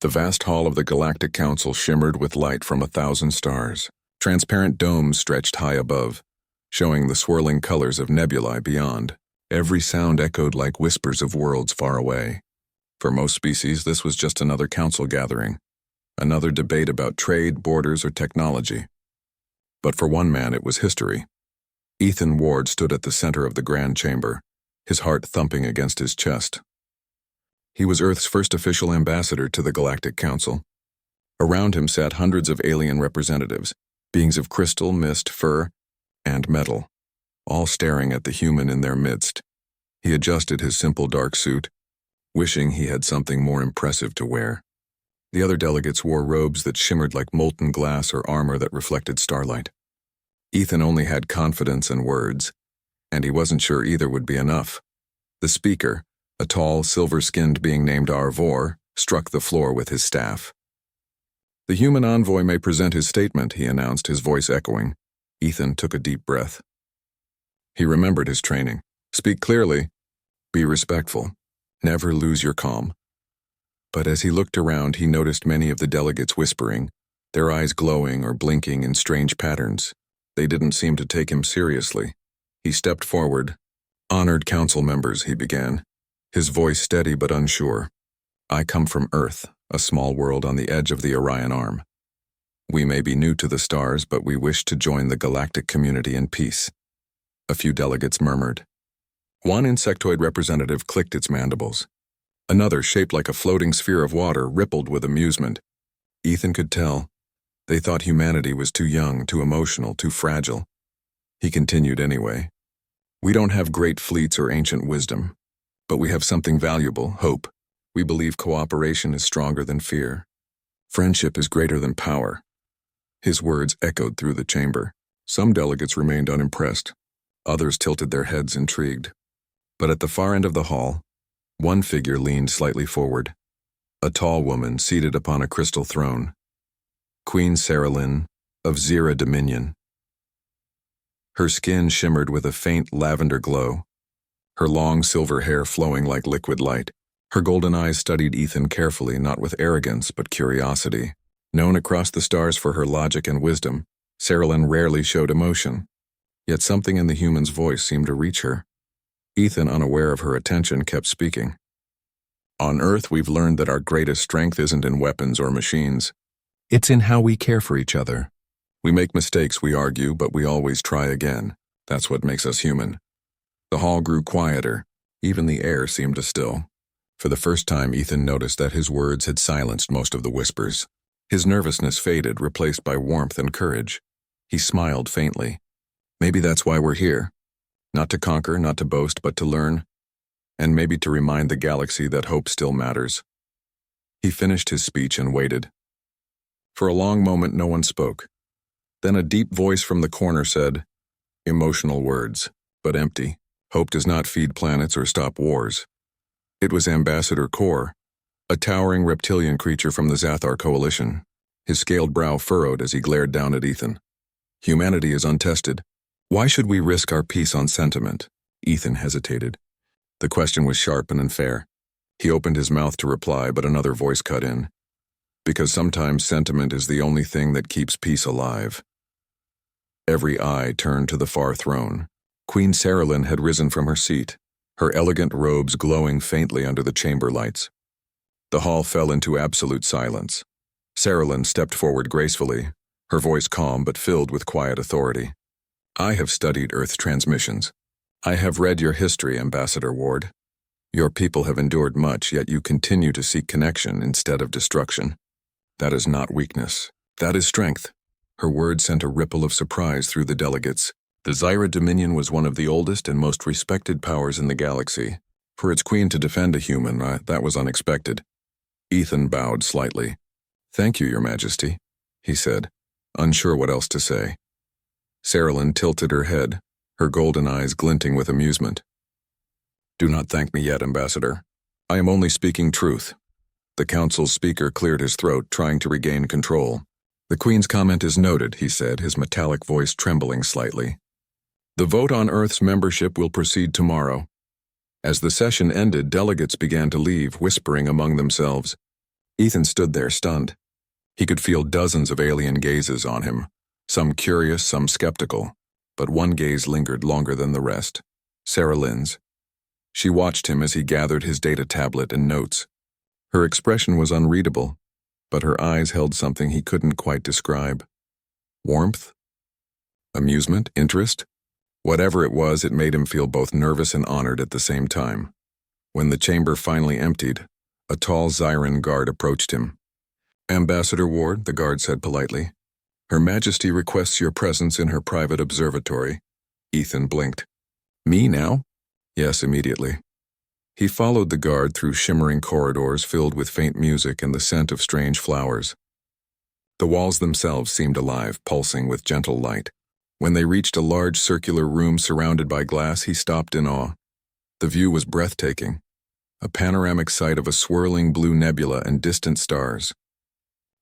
The vast hall of the Galactic Council shimmered with light from 1,000 stars. Transparent domes stretched high above, showing the swirling colors of nebulae beyond. Every sound echoed like whispers of worlds far away. For most species, this was just another council gathering, another debate about trade, borders, or technology. But for one man, it was history. Ethan Ward stood at the center of the grand chamber, his heart thumping against his chest. He was Earth's first official ambassador to the Galactic Council. Around him sat hundreds of alien representatives, beings of crystal, mist, fur, and metal, all staring at the human in their midst. He adjusted his simple dark suit, wishing he had something more impressive to wear. The other delegates wore robes that shimmered like molten glass or armor that reflected starlight. Ethan only had confidence and words, and he wasn't sure either would be enough. The speaker, a tall, silver-skinned being named Arvor, struck the floor with his staff. "The human envoy may present his statement," he announced, his voice echoing. Ethan took a deep breath. He remembered his training. Speak clearly. Be respectful. Never lose your calm. But as he looked around, he noticed many of the delegates whispering, their eyes glowing or blinking in strange patterns. They didn't seem to take him seriously. He stepped forward. "Honored council members," he began, his voice steady but unsure. "I come from Earth, a small world on the edge of the Orion Arm. We may be new to the stars, but we wish to join the galactic community in peace." A few delegates murmured. One insectoid representative clicked its mandibles. Another, shaped like a floating sphere of water, rippled with amusement. Ethan could tell. They thought humanity was too young, too emotional, too fragile. He continued anyway. "We don't have great fleets or ancient wisdom, but we have something valuable, hope. We believe cooperation is stronger than fear. Friendship is greater than power." His words echoed through the chamber. Some delegates remained unimpressed. Others tilted their heads intrigued. But at the far end of the hall, one figure leaned slightly forward. A tall woman seated upon a crystal throne. Queen Saralyn of Zira Dominion. Her skin shimmered with a faint lavender glow, her long silver hair flowing like liquid light. Her golden eyes studied Ethan carefully, not with arrogance but curiosity. Known across the stars for her logic and wisdom, Saralyn rarely showed emotion. Yet something in the human's voice seemed to reach her. Ethan, unaware of her attention, kept speaking. "On Earth, we've learned that our greatest strength isn't in weapons or machines. It's in how we care for each other. We make mistakes, we argue, but we always try again. That's what makes us human." The hall grew quieter. Even the air seemed to still. For the first time, Ethan noticed that his words had silenced most of the whispers. His nervousness faded, replaced by warmth and courage. He smiled faintly. "Maybe that's why we're here. Not to conquer, not to boast, but to learn. And maybe to remind the galaxy that hope still matters." He finished his speech and waited. For a long moment, no one spoke. Then a deep voice from the corner said, "Emotional words, but empty. Hope does not feed planets or stop wars." It was Ambassador Kor, a towering reptilian creature from the Zathar coalition. His scaled brow furrowed as he glared down at Ethan. "Humanity is untested. Why should we risk our peace on sentiment?" Ethan hesitated. The question was sharp and unfair. He opened his mouth to reply, but another voice cut in. "Because sometimes sentiment is the only thing that keeps peace alive." Every eye turned to the far throne. Queen Saralyn had risen from her seat, her elegant robes glowing faintly under the chamber lights. The hall fell into absolute silence. Saralyn stepped forward gracefully, her voice calm but filled with quiet authority. "I have studied Earth transmissions. I have read your history, Ambassador Ward. Your people have endured much, yet you continue to seek connection instead of destruction. That is not weakness. That is strength." Her words sent a ripple of surprise through the delegates. The Zira Dominion was one of the oldest and most respected powers in the galaxy. For its queen to defend a human, that was unexpected. Ethan bowed slightly. "Thank you, Your Majesty," he said, unsure what else to say. Saralyn tilted her head, her golden eyes glinting with amusement. "Do not thank me yet, Ambassador. I am only speaking truth." The council's speaker cleared his throat, trying to regain control. "The Queen's comment is noted," he said, his metallic voice trembling slightly. "The vote on Earth's membership will proceed tomorrow." As the session ended, delegates began to leave, whispering among themselves. Ethan stood there stunned. He could feel dozens of alien gazes on him, some curious, some skeptical, but one gaze lingered longer than the rest. Sarah Lynn's. She watched him as he gathered his data tablet and notes. Her expression was unreadable, but her eyes held something he couldn't quite describe. Warmth? Amusement? Interest? Whatever it was, it made him feel both nervous and honored at the same time. When the chamber finally emptied, a tall Zyran guard approached him. "Ambassador Ward," the guard said politely. "Her Majesty requests your presence in her private observatory." Ethan blinked. "Me now?" "Yes, immediately." He followed the guard through shimmering corridors filled with faint music and the scent of strange flowers. The walls themselves seemed alive, pulsing with gentle light. When they reached a large circular room surrounded by glass, he stopped in awe. The view was breathtaking, a panoramic sight of a swirling blue nebula and distant stars.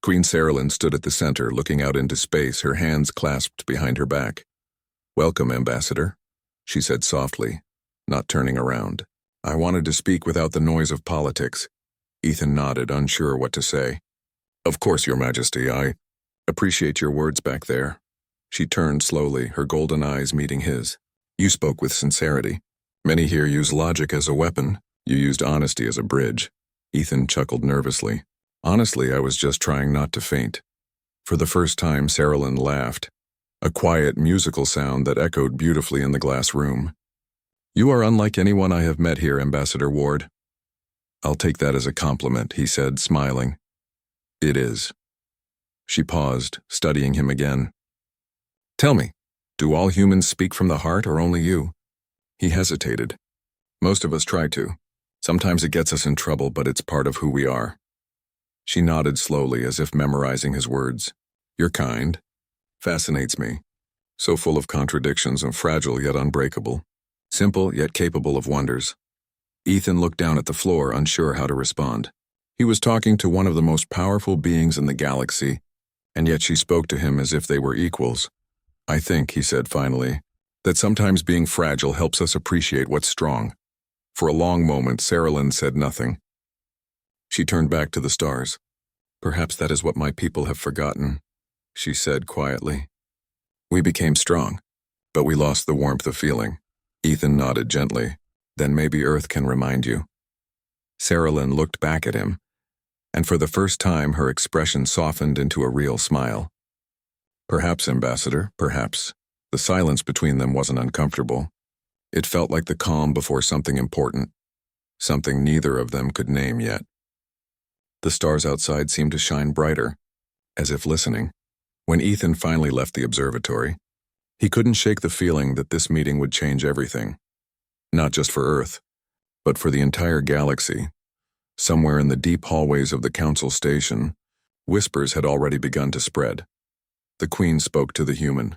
Queen Saralyn stood at the center, looking out into space, her hands clasped behind her back. "Welcome, Ambassador," she said softly, not turning around. "I wanted to speak without the noise of politics." Ethan nodded, unsure what to say. "Of course, Your Majesty, I appreciate your words back there." She turned slowly, her golden eyes meeting his. "You spoke with sincerity. Many here use logic as a weapon. You used honesty as a bridge." Ethan chuckled nervously. "Honestly, I was just trying not to faint." For the first time, Saralyn laughed, a quiet, musical sound that echoed beautifully in the glass room. "You are unlike anyone I have met here, Ambassador Ward." "I'll take that as a compliment," he said, smiling. "It is." She paused, studying him again. "Tell me, do all humans speak from the heart or only you?" He hesitated. "Most of us try to. Sometimes it gets us in trouble, but it's part of who we are." She nodded slowly, as if memorizing his words. "You're kind. Fascinates me. So full of contradictions and fragile yet unbreakable. Simple yet capable of wonders." Ethan looked down at the floor, unsure how to respond. He was talking to one of the most powerful beings in the galaxy, and yet she spoke to him as if they were equals. "I think," he said finally, "that sometimes being fragile helps us appreciate what's strong." For a long moment, Saralyn said nothing. She turned back to the stars. "Perhaps that is what my people have forgotten," she said quietly. "We became strong, but we lost the warmth of feeling." Ethan nodded gently. "Then maybe Earth can remind you." Saralyn looked back at him, and for the first time her expression softened into a real smile. "Perhaps, Ambassador, perhaps." The silence between them wasn't uncomfortable. It felt like the calm before something important, something neither of them could name yet. The stars outside seemed to shine brighter, as if listening. When Ethan finally left the observatory, he couldn't shake the feeling that this meeting would change everything. Not just for Earth, but for the entire galaxy. Somewhere in the deep hallways of the Council Station, whispers had already begun to spread. The Queen spoke to the human.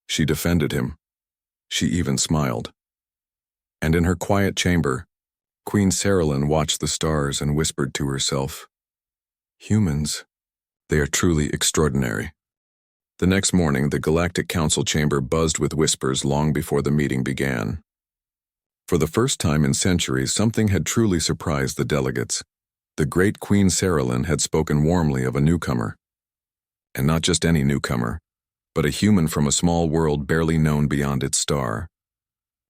She defended him. She even smiled. And in her quiet chamber, Queen Saralyn watched the stars and whispered to herself, "Humans, they are truly extraordinary." The next morning, the Galactic Council chamber buzzed with whispers long before the meeting began. For the first time in centuries, something had truly surprised the delegates. The great Queen Saralyn had spoken warmly of a newcomer. And not just any newcomer, but a human from a small world barely known beyond its star.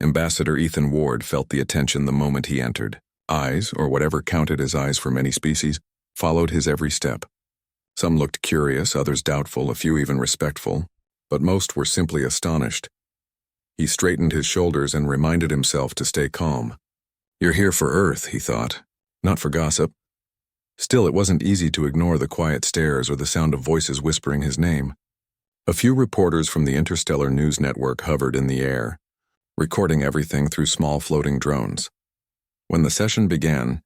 Ambassador Ethan Ward felt the attention the moment he entered. Eyes, or whatever counted as eyes for many species, followed his every step. Some looked curious, others doubtful, a few even respectful, but most were simply astonished. He straightened his shoulders and reminded himself to stay calm. "You're here for Earth," he thought, "not for gossip." Still, it wasn't easy to ignore the quiet stares or the sound of voices whispering his name. A few reporters from the Interstellar News Network hovered in the air, recording everything through small floating drones. When the session began,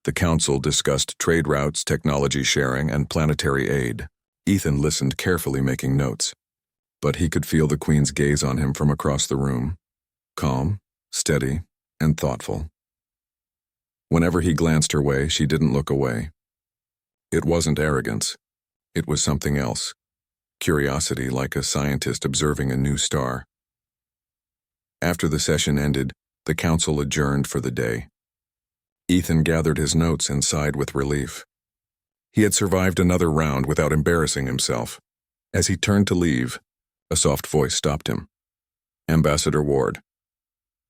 the council discussed trade routes, technology sharing, and planetary aid. Ethan listened carefully, making notes. But he could feel the Queen's gaze on him from across the room, calm, steady, and thoughtful. Whenever he glanced her way, she didn't look away. It wasn't arrogance. It was something else. Curiosity, like a scientist observing a new star. After the session ended, the council adjourned for the day. Ethan gathered his notes and sighed with relief. He had survived another round without embarrassing himself. As he turned to leave, a soft voice stopped him. Ambassador Ward.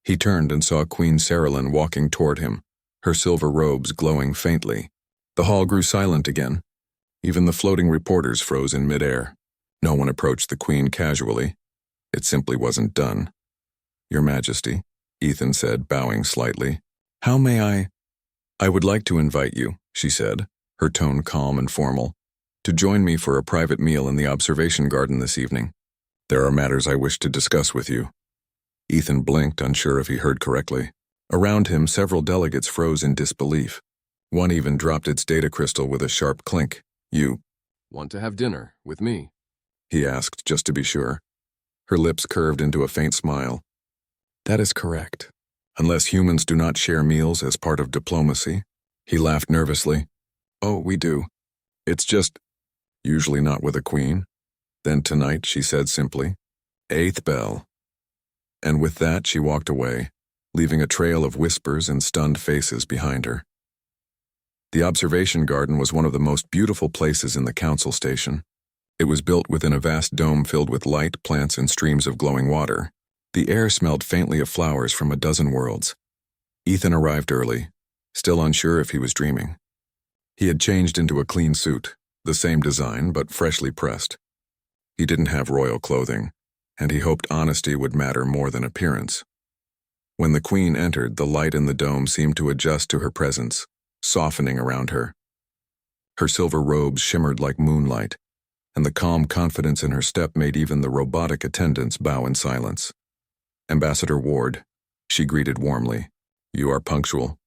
He turned and saw Queen Saralyn walking toward him, her silver robes glowing faintly. The hall grew silent again. Even the floating reporters froze in midair. No one approached the Queen casually. It simply wasn't done. Your Majesty, Ethan said, bowing slightly. How may I? I would like to invite you, she said, her tone calm and formal, to join me for a private meal in the observation garden this evening. There are matters I wish to discuss with you. Ethan blinked, unsure if he heard correctly. Around him, several delegates froze in disbelief. One even dropped its data crystal with a sharp clink. You want to have dinner with me? He asked, just to be sure. Her lips curved into a faint smile. That is correct. Unless humans do not share meals as part of diplomacy. He laughed nervously. Oh, we do. It's just, usually not with a queen. Then tonight, she said simply, 8th bell. And with that, she walked away, leaving a trail of whispers and stunned faces behind her. The observation garden was one of the most beautiful places in the council station. It was built within a vast dome filled with light, plants, and streams of glowing water. The air smelled faintly of flowers from a dozen worlds. Ethan arrived early, still unsure if he was dreaming. He had changed into a clean suit, the same design but freshly pressed. He didn't have royal clothing, and he hoped honesty would matter more than appearance. When the Queen entered, the light in the dome seemed to adjust to her presence, softening around her. Her silver robes shimmered like moonlight, and the calm confidence in her step made even the robotic attendants bow in silence. Ambassador Ward, she greeted warmly. You are punctual.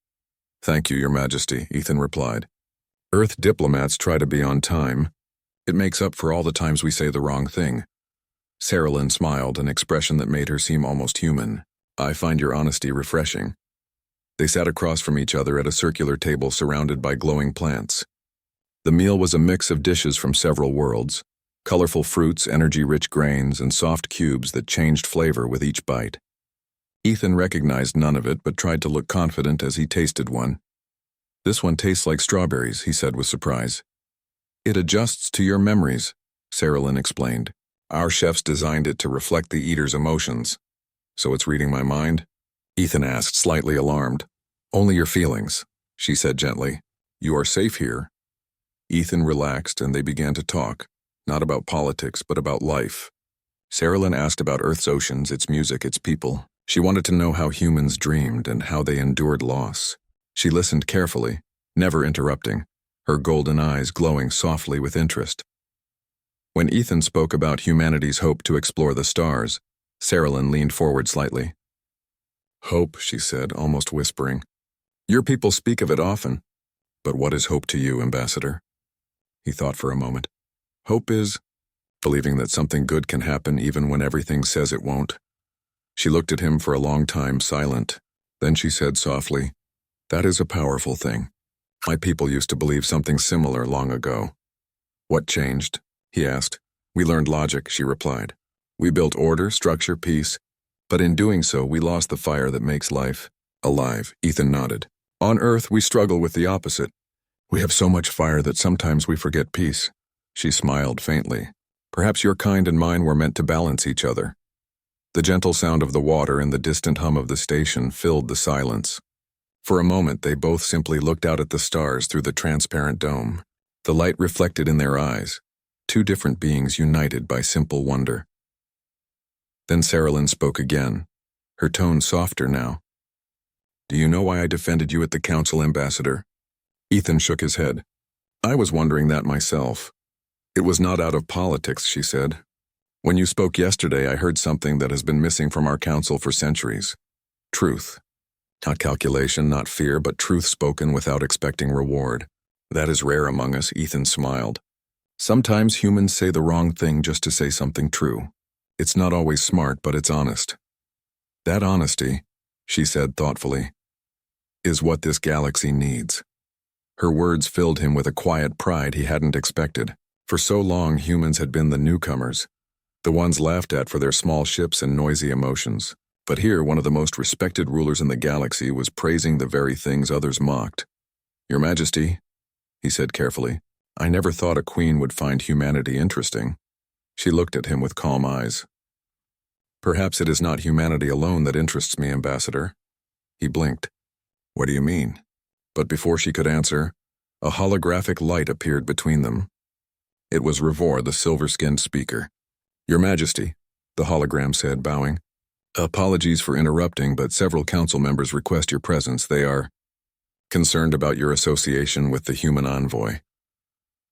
Thank you, Your Majesty, Ethan replied. Earth diplomats try to be on time. It makes up for all the times we say the wrong thing. Saralyn smiled, an expression that made her seem almost human. I find your honesty refreshing. They sat across from each other at a circular table surrounded by glowing plants. The meal was a mix of dishes from several worlds, colorful fruits, energy-rich grains, and soft cubes that changed flavor with each bite. Ethan recognized none of it but tried to look confident as he tasted one. This one tastes like strawberries, he said with surprise. It adjusts to your memories, Saralyn explained. Our chefs designed it to reflect the eater's emotions. So it's reading my mind? Ethan asked, slightly alarmed. Only your feelings, she said gently. You are safe here. Ethan relaxed and they began to talk, not about politics, but about life. Saralyn asked about Earth's oceans, its music, its people. She wanted to know how humans dreamed and how they endured loss. She listened carefully, never interrupting, her golden eyes glowing softly with interest. When Ethan spoke about humanity's hope to explore the stars, Saralyn leaned forward slightly. Hope, she said, almost whispering. Your people speak of it often. But what is hope to you, Ambassador? He thought for a moment. Hope is believing that something good can happen even when everything says it won't. She looked at him for a long time, silent. Then she said softly, That is a powerful thing. My people used to believe something similar long ago. What changed? He asked. We learned logic, she replied. We built order, structure, peace. But in doing so, we lost the fire that makes life alive. Ethan nodded. On Earth, we struggle with the opposite. We have so much fire that sometimes we forget peace. She smiled faintly. Perhaps your kind and mine were meant to balance each other. The gentle sound of the water and the distant hum of the station filled the silence. For a moment, they both simply looked out at the stars through the transparent dome. The light reflected in their eyes, two different beings united by simple wonder. Then Saralyn spoke again, her tone softer now. Do you know why I defended you at the council, Ambassador? Ethan shook his head. I was wondering that myself. It was not out of politics, she said. When you spoke yesterday, I heard something that has been missing from our council for centuries. Truth. Not calculation, not fear, but truth spoken without expecting reward. That is rare among us, Ethan smiled. Sometimes humans say the wrong thing just to say something true. It's not always smart, but it's honest. That honesty, she said thoughtfully, is what this galaxy needs. Her words filled him with a quiet pride he hadn't expected. For so long, humans had been the newcomers, the ones laughed at for their small ships and noisy emotions. But here, one of the most respected rulers in the galaxy was praising the very things others mocked. Your Majesty, he said carefully, I never thought a queen would find humanity interesting. She looked at him with calm eyes. Perhaps it is not humanity alone that interests me, Ambassador. He blinked. What do you mean? But before she could answer, a holographic light appeared between them. It was Revor, the silver-skinned speaker. Your Majesty, the hologram said, bowing. Apologies for interrupting, but several council members request your presence. They are concerned about your association with the human envoy.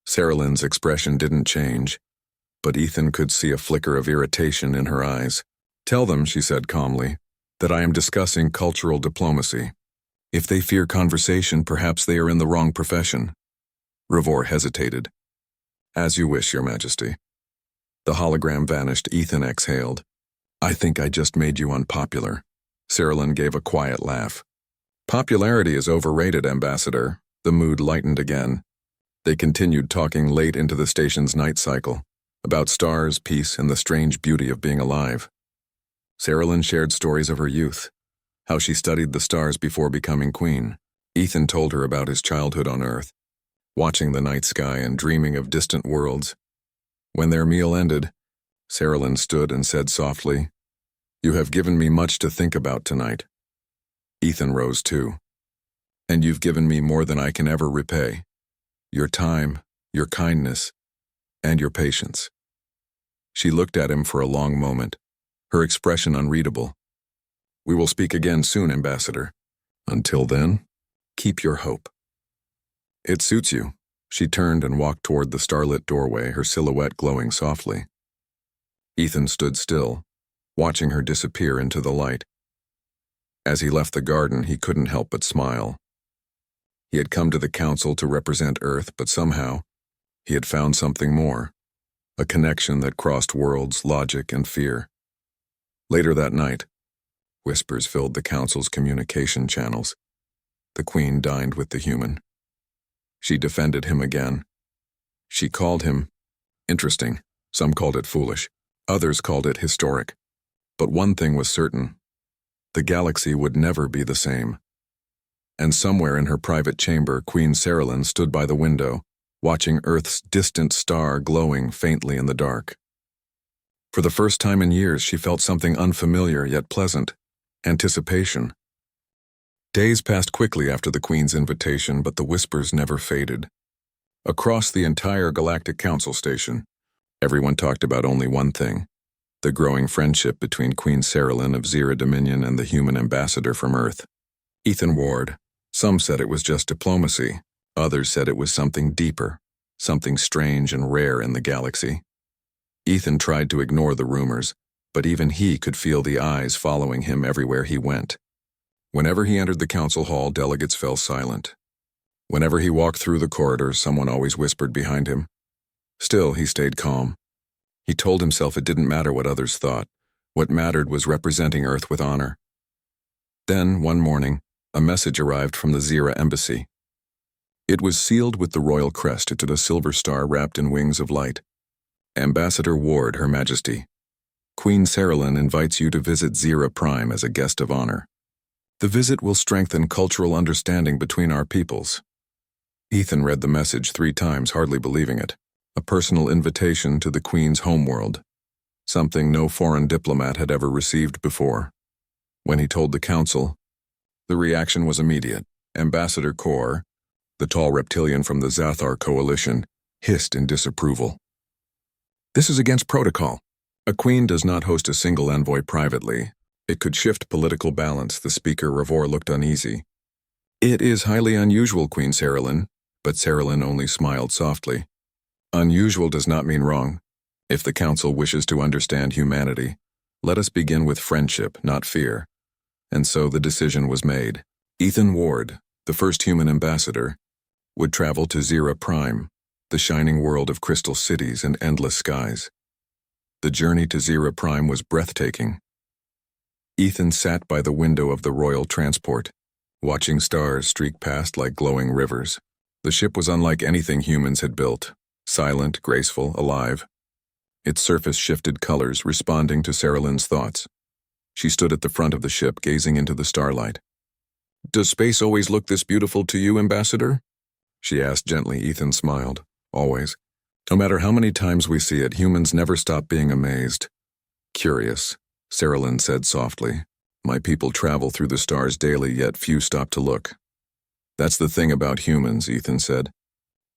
Saralyn's expression didn't change, but Ethan could see a flicker of irritation in her eyes. Tell them, she said calmly, that I am discussing cultural diplomacy. If they fear conversation, perhaps they are in the wrong profession. Revor hesitated. As you wish, Your Majesty. The hologram vanished. Ethan exhaled. I think I just made you unpopular. Saralyn gave a quiet laugh. Popularity is overrated, Ambassador. The mood lightened again. They continued talking late into the station's night cycle, about stars, peace, and the strange beauty of being alive. Saralyn shared stories of her youth, how she studied the stars before becoming queen. Ethan told her about his childhood on Earth, watching the night sky and dreaming of distant worlds. When their meal ended, Saralyn stood and said softly, You have given me much to think about tonight. Ethan rose too. And you've given me more than I can ever repay. Your time, your kindness, and your patience. She looked at him for a long moment, her expression unreadable. We will speak again soon, Ambassador. Until then, keep your hope. It suits you. She turned and walked toward the starlit doorway, her silhouette glowing softly. Ethan stood still, watching her disappear into the light. As he left the garden, he couldn't help but smile. He had come to the council to represent Earth, but somehow, he had found something more, a connection that crossed worlds, logic, and fear. Later that night, whispers filled the council's communication channels. The Queen dined with the human. She defended him again. She called him interesting. Some called it foolish. Others called it historic. But one thing was certain. The galaxy would never be the same. And somewhere in her private chamber, Queen Saralyn stood by the window, watching Earth's distant star glowing faintly in the dark. For the first time in years, she felt something unfamiliar yet pleasant. Anticipation. Days passed quickly after the Queen's invitation, but the whispers never faded. Across the entire Galactic Council station, everyone talked about only one thing: the growing friendship between Queen Saralyn of Zira Dominion and the human ambassador from Earth. Ethan Ward. Some said it was just diplomacy. Others said it was something deeper, something strange and rare in the galaxy. Ethan tried to ignore the rumors, but even he could feel the eyes following him everywhere he went. Whenever he entered the council hall, delegates fell silent. Whenever he walked through the corridors, someone always whispered behind him. Still, he stayed calm. He told himself it didn't matter what others thought. What mattered was representing Earth with honor. Then, one morning, a message arrived from the Zira embassy. It was sealed with the royal crest to the silver star wrapped in wings of light. Ambassador Ward, Her Majesty. Queen Saralyn invites you to visit Zira Prime as a guest of honor. The visit will strengthen cultural understanding between our peoples. Ethan read the message 3 times, hardly believing it. A personal invitation to the Queen's homeworld. Something no foreign diplomat had ever received before. When he told the council, the reaction was immediate. Ambassador Kor, the tall reptilian from the Zathar coalition, hissed in disapproval. This is against protocol. A queen does not host a single envoy privately. It could shift political balance. The speaker, Revor, looked uneasy. It is highly unusual, Queen Saralyn, but Saralyn only smiled softly. Unusual does not mean wrong. If the council wishes to understand humanity, let us begin with friendship, not fear. And so the decision was made. Ethan Ward, the first human ambassador, would travel to Zira Prime, the shining world of crystal cities and endless skies. The journey to Zira Prime was breathtaking. Ethan sat by the window of the royal transport, watching stars streak past like glowing rivers. The ship was unlike anything humans had built, silent, graceful, alive. Its surface shifted colors, responding to Saralyn's thoughts. She stood at the front of the ship, gazing into the starlight. Does space always look this beautiful to you, Ambassador? She asked gently. Ethan smiled. always. No matter how many times we see it, humans never stop being amazed. Curious, Saralyn said softly. My people travel through the stars daily, yet few stop to look. That's the thing about humans, Ethan said.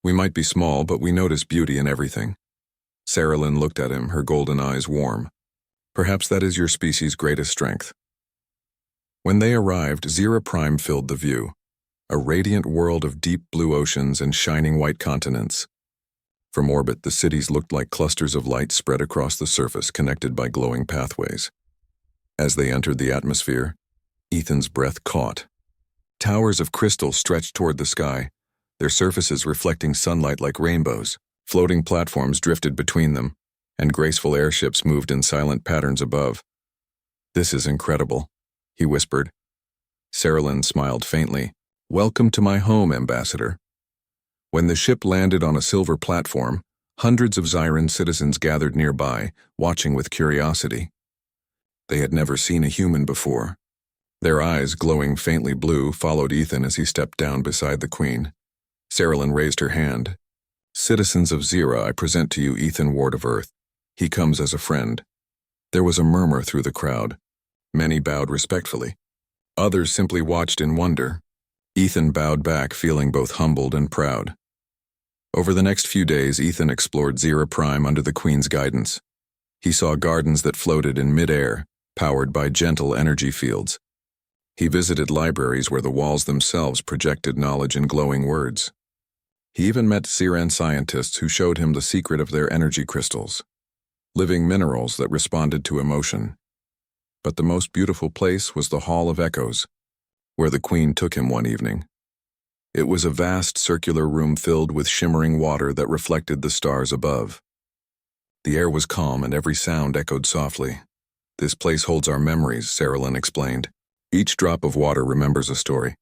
We might be small, but we notice beauty in everything. Saralyn looked at him, her golden eyes warm. Perhaps that is your species' greatest strength. When they arrived, SCIFI-Prime filled the view. A radiant world of deep blue oceans and shining white continents. From orbit, the cities looked like clusters of light spread across the surface, connected by glowing pathways. As they entered the atmosphere, Ethan's breath caught. Towers of crystal stretched toward the sky, their surfaces reflecting sunlight like rainbows. Floating platforms drifted between them, and graceful airships moved in silent patterns above. This is incredible, he whispered. Saralyn smiled faintly. Welcome to my home, Ambassador. When the ship landed on a silver platform, hundreds of Zyran citizens gathered nearby, watching with curiosity. They had never seen a human before. Their eyes, glowing faintly blue, followed Ethan as he stepped down beside the Queen. Saralyn raised her hand. Citizens of Zira, I present to you Ethan, Ward of Earth. He comes as a friend. There was a murmur through the crowd. Many bowed respectfully. Others simply watched in wonder. Ethan bowed back, feeling both humbled and proud. Over the next few days, Ethan explored SCIFI-Prime under the Queen's guidance. He saw gardens that floated in mid-air, powered by gentle energy fields. He visited libraries where the walls themselves projected knowledge in glowing words. He even met Zyran scientists who showed him the secret of their energy crystals, living minerals that responded to emotion. But the most beautiful place was the Hall of Echoes, where the Queen took him one evening. It was a vast circular room filled with shimmering water that reflected the stars above. The air was calm and every sound echoed softly. This place holds our memories, Saralyn explained. Each drop of water remembers a story.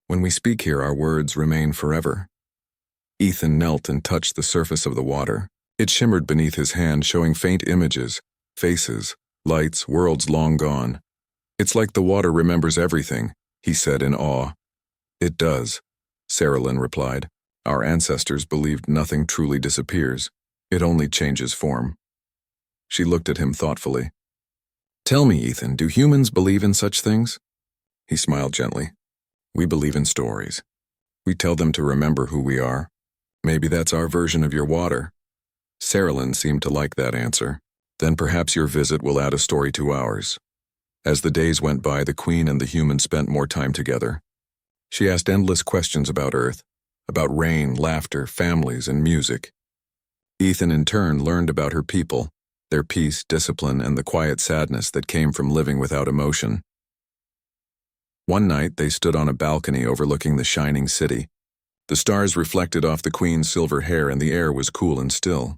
When we speak here, our words remain forever. Ethan knelt and touched the surface of the water. It shimmered beneath his hand, showing faint images, faces, lights, worlds long gone. It's like the water remembers everything, he said in awe. It does, Saralyn replied. Our ancestors believed nothing truly disappears. It only changes form. She looked at him thoughtfully. Tell me, Ethan, do humans believe in such things? He smiled gently. We believe in stories. We tell them to remember who we are. Maybe that's our version of your water. Saralyn seemed to like that answer. Then perhaps your visit will add a story to ours. As the days went by, the Queen and the human spent more time together. She asked endless questions about Earth, about rain, laughter, families, and music. Ethan in turn learned about her people, their peace, discipline, and the quiet sadness that came from living without emotion. One night, they stood on a balcony overlooking the shining city. The stars reflected off the Queen's silver hair and the air was cool and still.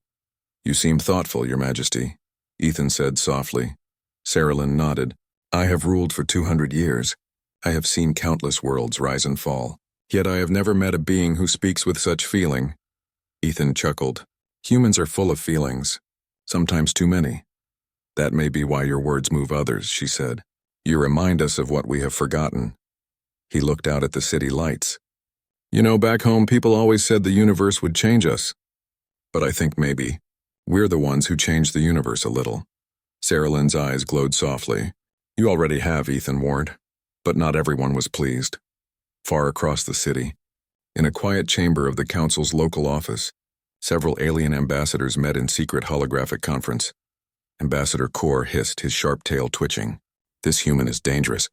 You seem thoughtful, Your Majesty, Ethan said softly. Saralyn nodded. I have ruled for 200 years. I have seen countless worlds rise and fall. Yet I have never met a being who speaks with such feeling. Ethan chuckled. Humans are full of feelings, sometimes too many. That may be why your words move others, she said. You remind us of what we have forgotten. He looked out at the city lights. You know, back home people always said the universe would change us. But I think maybe we're the ones who changed the universe a little. Saralyn's eyes glowed softly. You already have, Ethan Ward. But not everyone was pleased. Far across the city, in a quiet chamber of the Council's local office, several alien ambassadors met in secret holographic conference. Ambassador Kor hissed, his sharp tail twitching. This human is dangerous.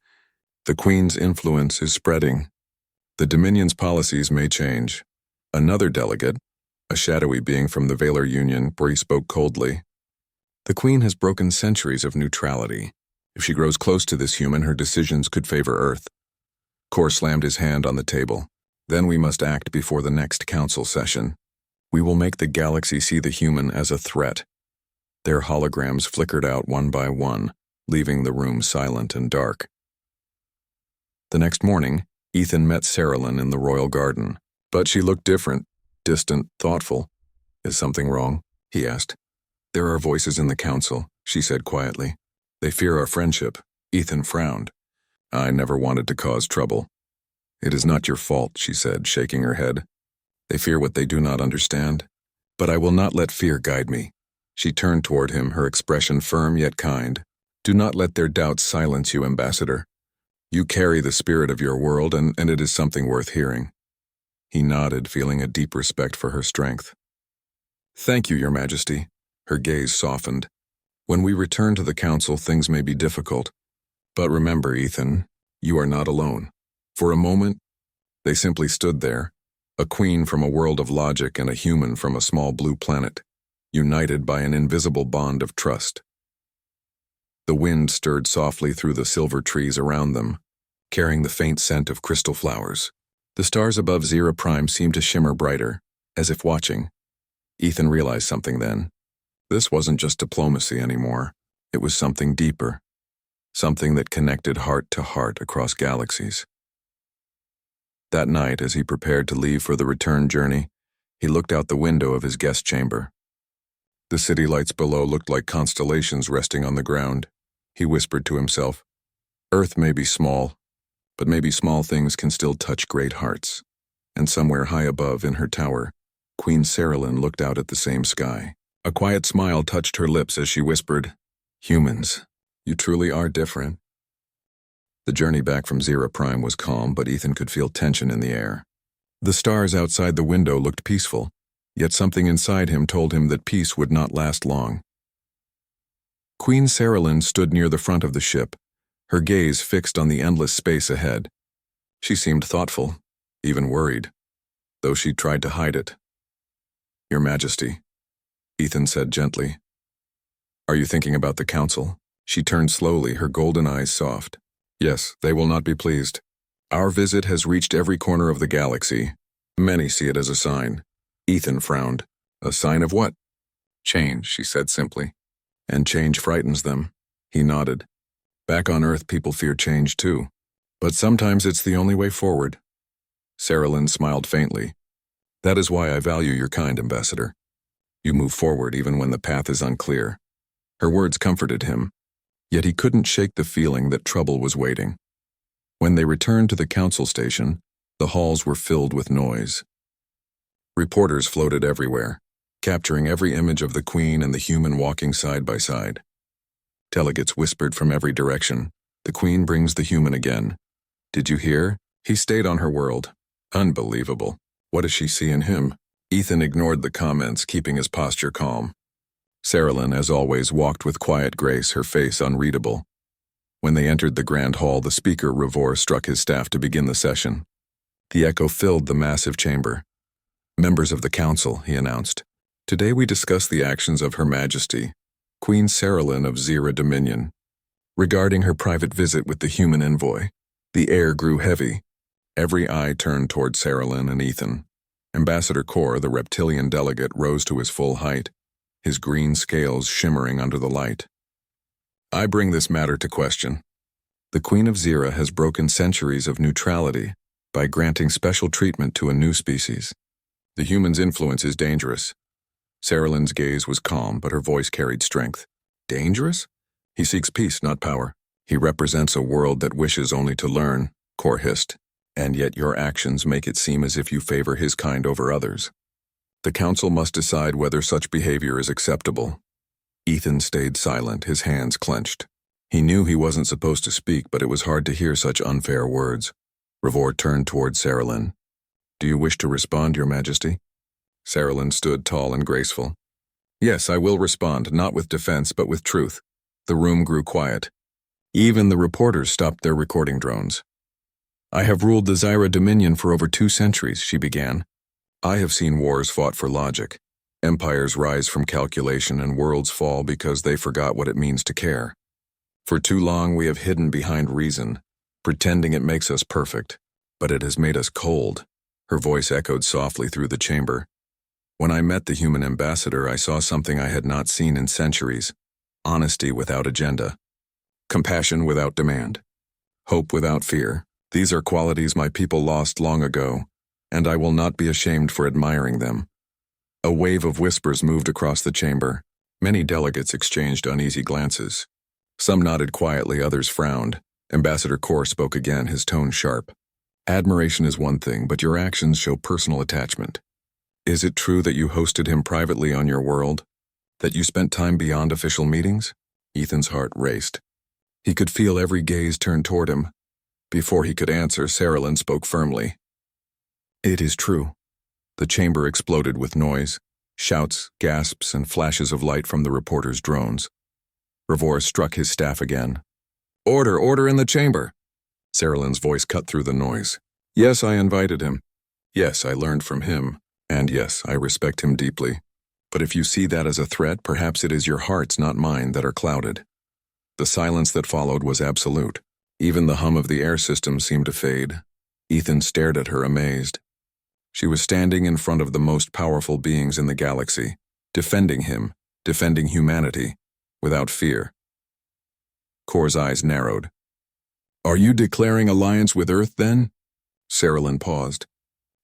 The Queen's influence is spreading. The Dominion's policies may change. Another delegate, a shadowy being from the Valar Union, spoke coldly. The Queen has broken centuries of neutrality. If she grows close to this human, her decisions could favor Earth. Kor slammed his hand on the table. Then we must act before the next council session. We will make the galaxy see the human as a threat. Their holograms flickered out one by one, leaving the room silent and dark. The next morning, Ethan met Saralyn in the royal garden. But she looked different, distant, thoughtful. Is something wrong? He asked. There are voices in the council, she said quietly. They fear our friendship. Ethan frowned. I never wanted to cause trouble. It is not your fault, she said, shaking her head. They fear what they do not understand. But I will not let fear guide me. She turned toward him, her expression firm yet kind. Do not let their doubts silence you, Ambassador. You carry the spirit of your world, and it is something worth hearing. He nodded, feeling a deep respect for her strength. Thank you, Your Majesty. Her gaze softened. When we return to the council, things may be difficult. But remember, Ethan, you are not alone. For a moment, they simply stood there, a queen from a world of logic and a human from a small blue planet, united by an invisible bond of trust. The wind stirred softly through the silver trees around them, carrying the faint scent of crystal flowers. The stars above SCIFI-Prime seemed to shimmer brighter, as if watching. Ethan realized something then. This wasn't just diplomacy anymore. It was something deeper. Something that connected heart to heart across galaxies. That night, as he prepared to leave for the return journey, he looked out the window of his guest chamber. The city lights below looked like constellations resting on the ground. He whispered to himself, Earth may be small, but maybe small things can still touch great hearts. And somewhere high above in her tower, Queen Saralyn looked out at the same sky. A quiet smile touched her lips as she whispered, Humans, you truly are different. The journey back from SCIFI-Prime was calm, but Ethan could feel tension in the air. The stars outside the window looked peaceful, yet something inside him told him that peace would not last long. Queen Saralyn stood near the front of the ship, her gaze fixed on the endless space ahead. She seemed thoughtful, even worried, though she tried to hide it. Your Majesty, Ethan said gently. Are you thinking about the council? She turned slowly, her golden eyes soft. Yes, they will not be pleased. Our visit has reached every corner of the galaxy. Many see it as a sign. Ethan frowned. A sign of what? Change, she said simply. And change frightens them. He nodded. Back on Earth, people fear change too. But sometimes it's the only way forward. Saralyn smiled faintly. That is why I value your kind, Ambassador. You move forward even when the path is unclear. Her words comforted him, yet he couldn't shake the feeling that trouble was waiting. When they returned to the council station, the halls were filled with noise. Reporters floated everywhere, capturing every image of the Queen and the human walking side by side. Delegates whispered from every direction, The Queen brings the human again. Did you hear? He stayed on her world. Unbelievable. What does she see in him? Ethan ignored the comments, keeping his posture calm. Saralyn, as always, walked with quiet grace, her face unreadable. When they entered the grand hall, the speaker, Revor, struck his staff to begin the session. The echo filled the massive chamber. Members of the council, he announced. Today we discuss the actions of Her Majesty, Queen Saralyn of Zira Dominion. Regarding her private visit with the human envoy, the air grew heavy. Every eye turned toward Saralyn and Ethan. Ambassador Kor, the reptilian delegate, rose to his full height, his green scales shimmering under the light. I bring this matter to question. The Queen of Zira has broken centuries of neutrality by granting special treatment to a new species. The human's influence is dangerous. Saralyn's gaze was calm, but her voice carried strength. Dangerous? He seeks peace, not power. He represents a world that wishes only to learn, Kor hissed, and yet your actions make it seem as if you favor his kind over others. The council must decide whether such behavior is acceptable. Ethan stayed silent, his hands clenched. He knew he wasn't supposed to speak, but it was hard to hear such unfair words. Revor turned toward Saralyn. Do you wish to respond, Your Majesty? Saralyn stood tall and graceful. Yes, I will respond, not with defense, but with truth. The room grew quiet. Even the reporters stopped their recording drones. I have ruled the Zira Dominion for over 2 centuries, she began. I have seen wars fought for logic. Empires rise from calculation and worlds fall because they forgot what it means to care. For too long we have hidden behind reason, pretending it makes us perfect, but it has made us cold. Her voice echoed softly through the chamber. When I met the human ambassador, I saw something I had not seen in centuries. Honesty without agenda. Compassion without demand. Hope without fear. These are qualities my people lost long ago, and I will not be ashamed for admiring them. A wave of whispers moved across the chamber. Many delegates exchanged uneasy glances. Some nodded quietly, others frowned. Ambassador Kor spoke again, his tone sharp. Admiration is one thing, but your actions show personal attachment. Is it true that you hosted him privately on your world? That you spent time beyond official meetings? Ethan's heart raced. He could feel every gaze turned toward him. Before he could answer, Saralyn spoke firmly. It is true. The chamber exploded with noise, shouts, gasps, and flashes of light from the reporter's drones. Revor struck his staff again. Order, order in the chamber! Saralyn's voice cut through the noise. Yes, I invited him. Yes, I learned from him. And yes, I respect him deeply. But if you see that as a threat, perhaps it is your hearts, not mine, that are clouded. The silence that followed was absolute. Even the hum of the air system seemed to fade. Ethan stared at her, amazed. She was standing in front of the most powerful beings in the galaxy, defending him, defending humanity, without fear. Kor's eyes narrowed. Are you declaring alliance with Earth, then? Saralyn paused.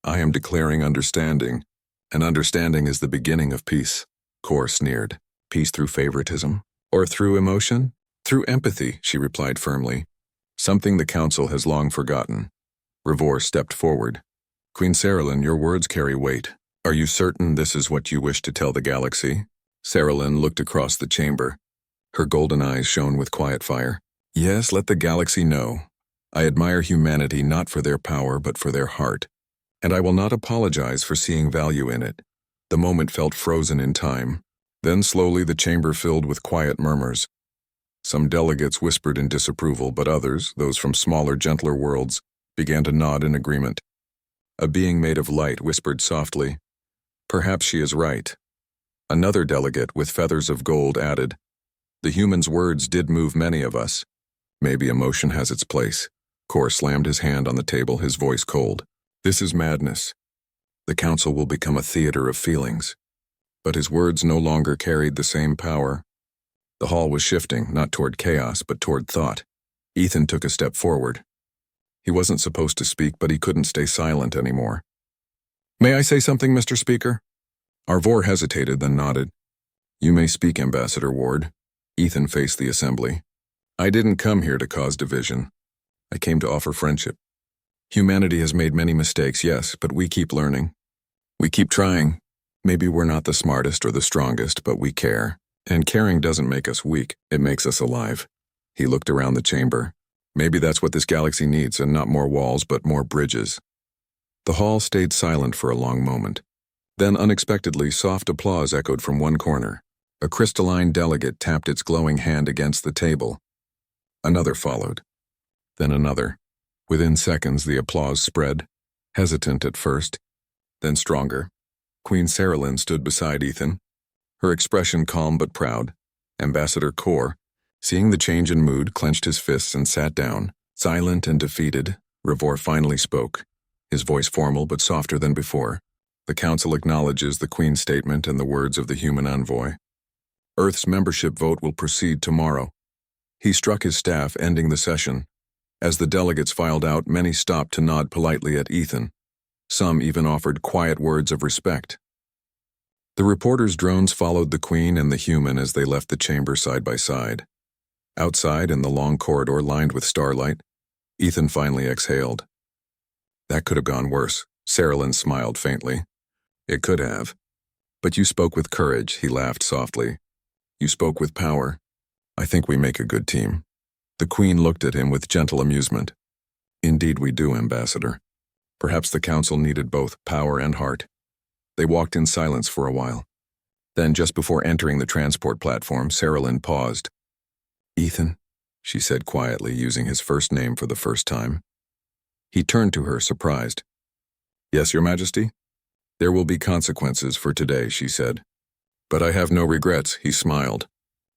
I am declaring understanding, and understanding is the beginning of peace. Kor sneered. Peace through favoritism? Or through emotion? Through empathy, she replied firmly. Something the Council has long forgotten. Revor stepped forward. Queen Saralyn, your words carry weight. Are you certain this is what you wish to tell the galaxy? Saralyn looked across the chamber. Her golden eyes shone with quiet fire. Yes, let the galaxy know. I admire humanity not for their power but for their heart. And I will not apologize for seeing value in it. The moment felt frozen in time. Then slowly the chamber filled with quiet murmurs. Some delegates whispered in disapproval, but others, those from smaller, gentler worlds, began to nod in agreement. A being made of light whispered softly, Perhaps she is right. Another delegate with feathers of gold added, The human's words did move many of us. Maybe emotion has its place. Kor slammed his hand on the table, his voice cold. This is madness. The Council will become a theater of feelings. But his words no longer carried the same power. The hall was shifting, not toward chaos, but toward thought. Ethan took a step forward. He wasn't supposed to speak, but he couldn't stay silent anymore. May I say something, Mr. Speaker? Arvor hesitated, then nodded. You may speak, Ambassador Ward. Ethan faced the assembly. I didn't come here to cause division. I came to offer friendship. Humanity has made many mistakes, yes, but we keep learning. We keep trying. Maybe we're not the smartest or the strongest, but we care. And caring doesn't make us weak, it makes us alive. He looked around the chamber. Maybe that's what this galaxy needs, and not more walls, but more bridges. The hall stayed silent for a long moment. Then unexpectedly, soft applause echoed from one corner. A crystalline delegate tapped its glowing hand against the table. Another followed. Then another. Within seconds, the applause spread, hesitant at first, then stronger. Queen Saralyn stood beside Ethan, her expression calm but proud. Ambassador Kor, seeing the change in mood, clenched his fists and sat down. Silent and defeated, Revor finally spoke, his voice formal but softer than before. The Council acknowledges the Queen's statement and the words of the human envoy. Earth's membership vote will proceed tomorrow. He struck his staff, ending the session. As the delegates filed out, many stopped to nod politely at Ethan. Some even offered quiet words of respect. The reporters' drones followed the Queen and the human as they left the chamber side by side. Outside, in the long corridor lined with starlight, Ethan finally exhaled. That could have gone worse. Saralyn smiled faintly. It could have. But you spoke with courage, he laughed softly. You spoke with power. I think we make a good team. The Queen looked at him with gentle amusement. Indeed we do, Ambassador. Perhaps the Council needed both power and heart. They walked in silence for a while. Then, just before entering the transport platform, Saralyn paused. Ethan, she said quietly, using his first name for the first time. He turned to her, surprised. Yes, Your Majesty? There will be consequences for today, she said. But I have no regrets, he smiled.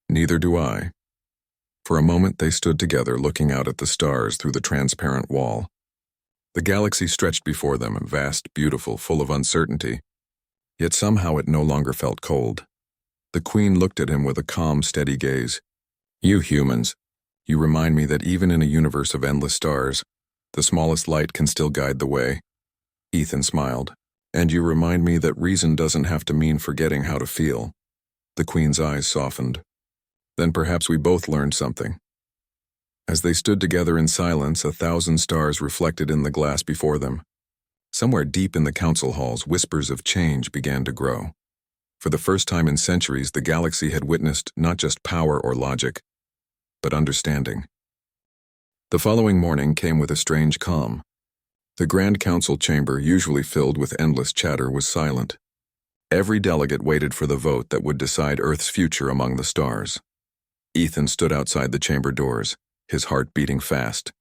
Neither do I. For a moment they stood together, looking out at the stars through the transparent wall. The galaxy stretched before them, vast, beautiful, full of uncertainty. Yet somehow it no longer felt cold. The Queen looked at him with a calm, steady gaze. You humans, you remind me that even in a universe of endless stars, the smallest light can still guide the way. Ethan smiled. And you remind me that reason doesn't have to mean forgetting how to feel. The Queen's eyes softened. Then perhaps we both learned something. As they stood together in silence, 1,000 stars reflected in the glass before them. Somewhere deep in the council halls, whispers of change began to grow. For the first time in centuries, the galaxy had witnessed not just power or logic, but understanding. The following morning came with a strange calm. The Grand Council chamber, usually filled with endless chatter, was silent. Every delegate waited for the vote that would decide Earth's future among the stars. Ethan stood outside the chamber doors, his heart beating fast.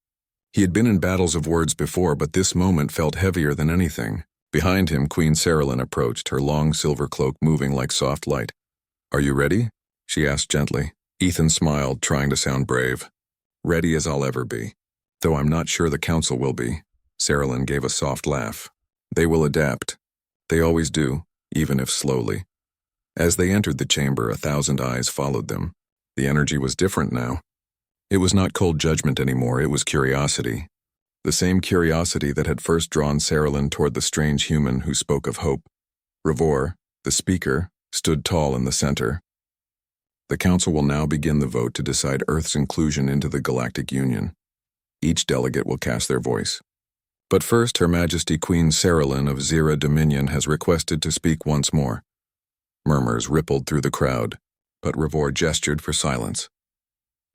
He had been in battles of words before, but this moment felt heavier than anything. Behind him, Queen Saralyn approached, her long silver cloak moving like soft light. "Are you ready?" she asked gently. Ethan smiled, trying to sound brave. "Ready as I'll ever be. Though I'm not sure the council will be." Saralyn gave a soft laugh. "They will adapt. They always do, even if slowly." As they entered the chamber, 1,000 eyes followed them. The energy was different now. It was not cold judgment anymore, it was curiosity. The same curiosity that had first drawn Saralyn toward the strange human who spoke of hope. Revor, the speaker, stood tall in the center. "The council will now begin the vote to decide Earth's inclusion into the Galactic Union. Each delegate will cast their voice. But first, Her Majesty Queen Saralyn of Zira Dominion has requested to speak once more." Murmurs rippled through the crowd, but Revor gestured for silence.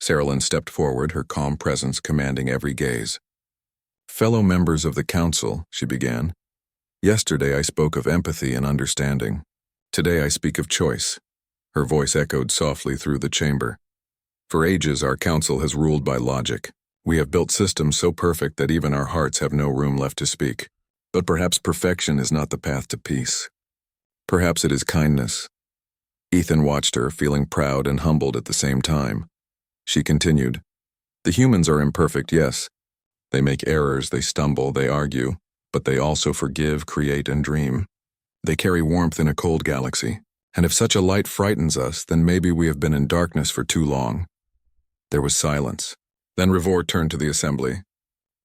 Saralyn stepped forward, her calm presence commanding every gaze. "Fellow members of the council," she began. "Yesterday I spoke of empathy and understanding. Today I speak of choice." Her voice echoed softly through the chamber. "For ages our council has ruled by logic. We have built systems so perfect that even our hearts have no room left to speak. But perhaps perfection is not the path to peace. Perhaps it is kindness." Ethan watched her, feeling proud and humbled at the same time. She continued, "The humans are imperfect, yes. They make errors, they stumble, they argue, but they also forgive, create, and dream. They carry warmth in a cold galaxy, and if such a light frightens us, then maybe we have been in darkness for too long." There was silence. Then Revor turned to the assembly.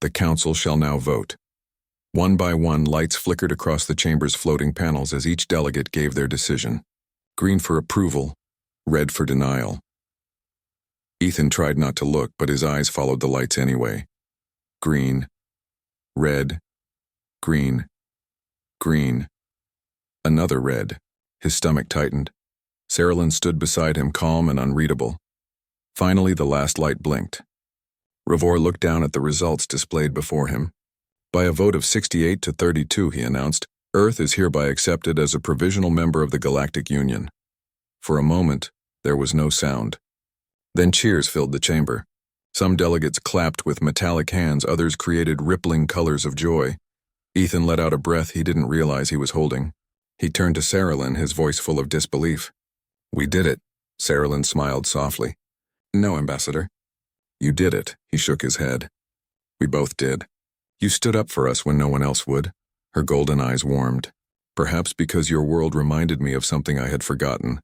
"The council shall now vote." One by one, lights flickered across the chamber's floating panels as each delegate gave their decision. Green for approval, red for denial. Ethan tried not to look, but his eyes followed the lights anyway. Green, red, green, green. Another red. His stomach tightened. Saralyn stood beside him, calm and unreadable. Finally, the last light blinked. Revor looked down at the results displayed before him. By a vote of 68 to 32, he announced, "Earth is hereby accepted as a provisional member of the Galactic Union." For a moment, there was no sound. Then cheers filled the chamber. Some delegates clapped with metallic hands, others created rippling colors of joy. Ethan let out a breath he didn't realize he was holding. He turned to Saralyn, his voice full of disbelief. "We did it." Saralyn smiled softly. "No, Ambassador." "You did it," he shook his head. "We both did. You stood up for us when no one else would." Her golden eyes warmed. "Perhaps because your world reminded me of something I had forgotten.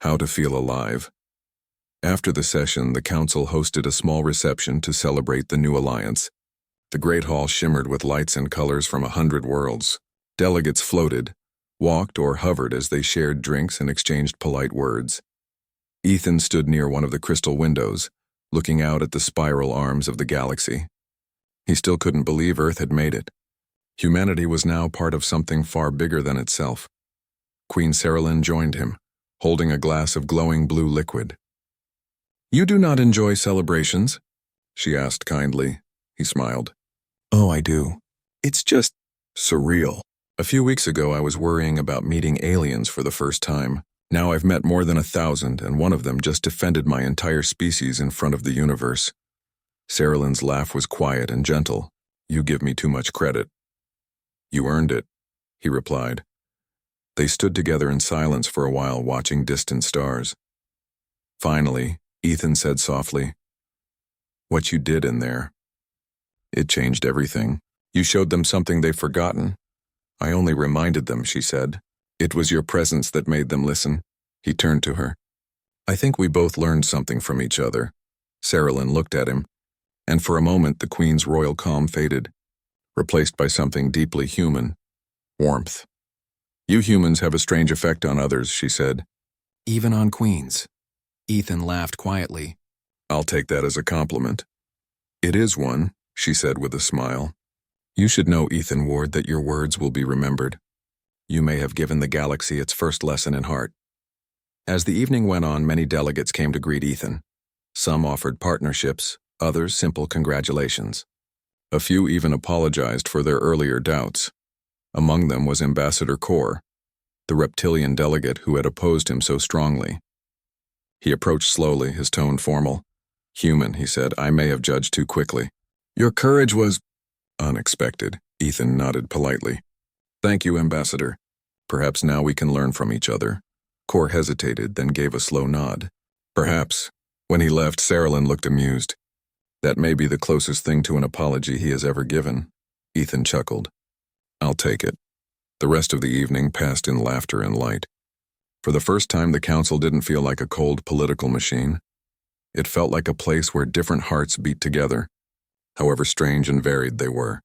How to feel alive." After the session, the council hosted a small reception to celebrate the new alliance. The great hall shimmered with lights and colors from 100 worlds. Delegates floated, walked or hovered as they shared drinks and exchanged polite words. Ethan stood near one of the crystal windows, looking out at the spiral arms of the galaxy. He still couldn't believe Earth had made it. Humanity was now part of something far bigger than itself. Queen Saralyn joined him, holding a glass of glowing blue liquid. "You do not enjoy celebrations?" she asked kindly. He smiled. "Oh, I do. It's just surreal. A few weeks ago I was worrying about meeting aliens for the first time. Now I've met more than 1,000, and one of them just defended my entire species in front of the universe." Saralyn's laugh was quiet and gentle. "You give me too much credit." "You earned it," he replied. They stood together in silence for a while, watching distant stars. Finally, Ethan said softly, "What you did in there, it changed everything. You showed them something they've forgotten." "I only reminded them," she said. "It was your presence that made them listen." He turned to her. "I think we both learned something from each other." Saralyn looked at him, and for a moment the Queen's royal calm faded, replaced by something deeply human, warmth. "You humans have a strange effect on others," she said. "Even on queens." Ethan laughed quietly. "I'll take that as a compliment." "It is one," she said with a smile. You should know, Ethan Ward, that your words will be remembered. You may have given the galaxy its first lesson in heart. As the evening went on, many delegates came to greet Ethan. Some offered partnerships, others simple congratulations. A few even apologized for their earlier doubts. Among them was Ambassador Kor, the reptilian delegate who had opposed him so strongly. He approached slowly, his tone formal. "Human," he said, "I may have judged too quickly. Your courage was unexpected." Ethan nodded politely. "Thank you, Ambassador. Perhaps now we can learn from each other." Kor hesitated, then gave a slow nod. "Perhaps." When he left, Saralyn looked amused. "That may be the closest thing to an apology he has ever given." Ethan chuckled. "I'll take it." The rest of the evening passed in laughter and light. For the first time, the council didn't feel like a cold political machine. It felt like a place where different hearts beat together, however strange and varied they were.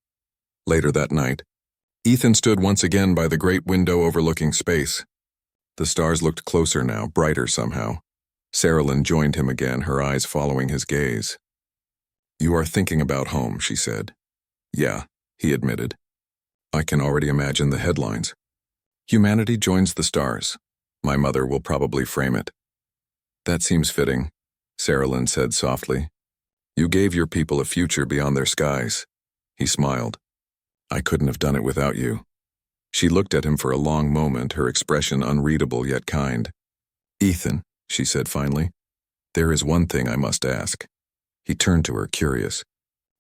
Later that night, Ethan stood once again by the great window overlooking space. The stars looked closer now, brighter somehow. Saralyn joined him again, her eyes following his gaze. "You are thinking about home," she said. "Yeah," he admitted. "I can already imagine the headlines. Humanity joins the stars. My mother will probably frame it." "That seems fitting," Saralyn said softly. "You gave your people a future beyond their skies." He smiled. "I couldn't have done it without you." She looked at him for a long moment, her expression unreadable yet kind. "Ethan," she said finally, "there is one thing I must ask." He turned to her, curious.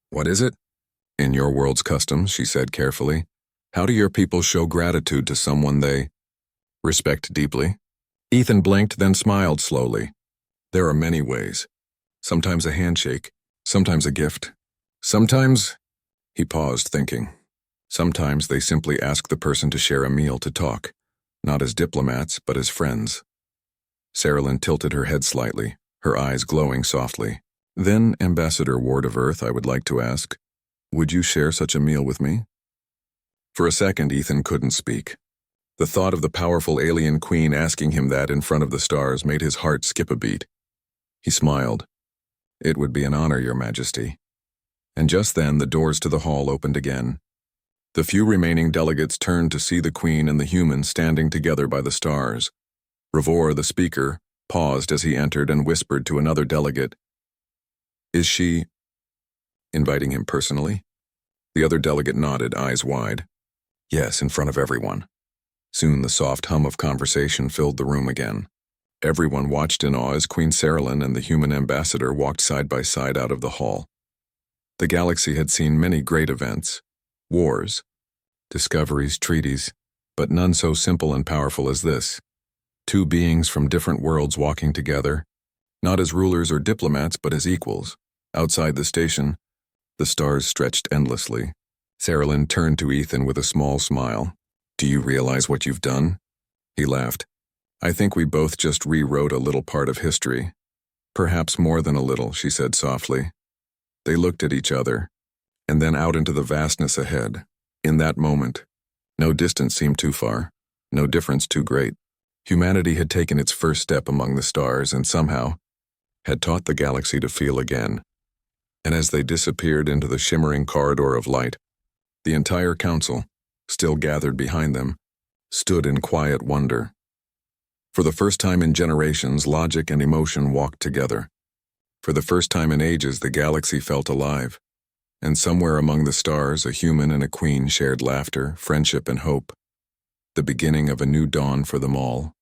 "What is it?" "In your world's customs," she said carefully, "how do your people show gratitude to someone they respect deeply?" Ethan blinked, then smiled slowly. "There are many ways. Sometimes a handshake, sometimes a gift. Sometimes—" He paused, thinking. "Sometimes they simply ask the person to share a meal, to talk, not as diplomats, but as friends." Saralyn tilted her head slightly, her eyes glowing softly. "Then, Ambassador Ward of Earth, I would like to ask, would you share such a meal with me?" For a second, Ethan couldn't speak. The thought of the powerful alien queen asking him that in front of the stars made his heart skip a beat. He smiled. "It would be an honor, Your Majesty." And just then, the doors to the hall opened again. The few remaining delegates turned to see the queen and the human standing together by the stars. Revor, the speaker, paused as he entered and whispered to another delegate, "Is she inviting him personally?" The other delegate nodded, eyes wide. "Yes, in front of everyone." Soon the soft hum of conversation filled the room again. Everyone watched in awe as Queen Saralyn and the human ambassador walked side by side out of the hall. The galaxy had seen many great events. Wars, discoveries, treaties, but none so simple and powerful as this. Two beings from different worlds walking together, not as rulers or diplomats, but as equals. Outside the station, the stars stretched endlessly. Saralyn turned to Ethan with a small smile. "Do you realize what you've done?" He laughed. "I think we both just rewrote a little part of history." "Perhaps more than a little," she said softly. They looked at each other, and then out into the vastness ahead. In that moment, no distance seemed too far, no difference too great. Humanity had taken its first step among the stars and somehow had taught the galaxy to feel again. And as they disappeared into the shimmering corridor of light, the entire council, still gathered behind them, stood in quiet wonder. For the first time in generations, logic and emotion walked together. For the first time in ages, the galaxy felt alive. And somewhere among the stars, a human and a queen shared laughter, friendship, and hope. The beginning of a new dawn for them all.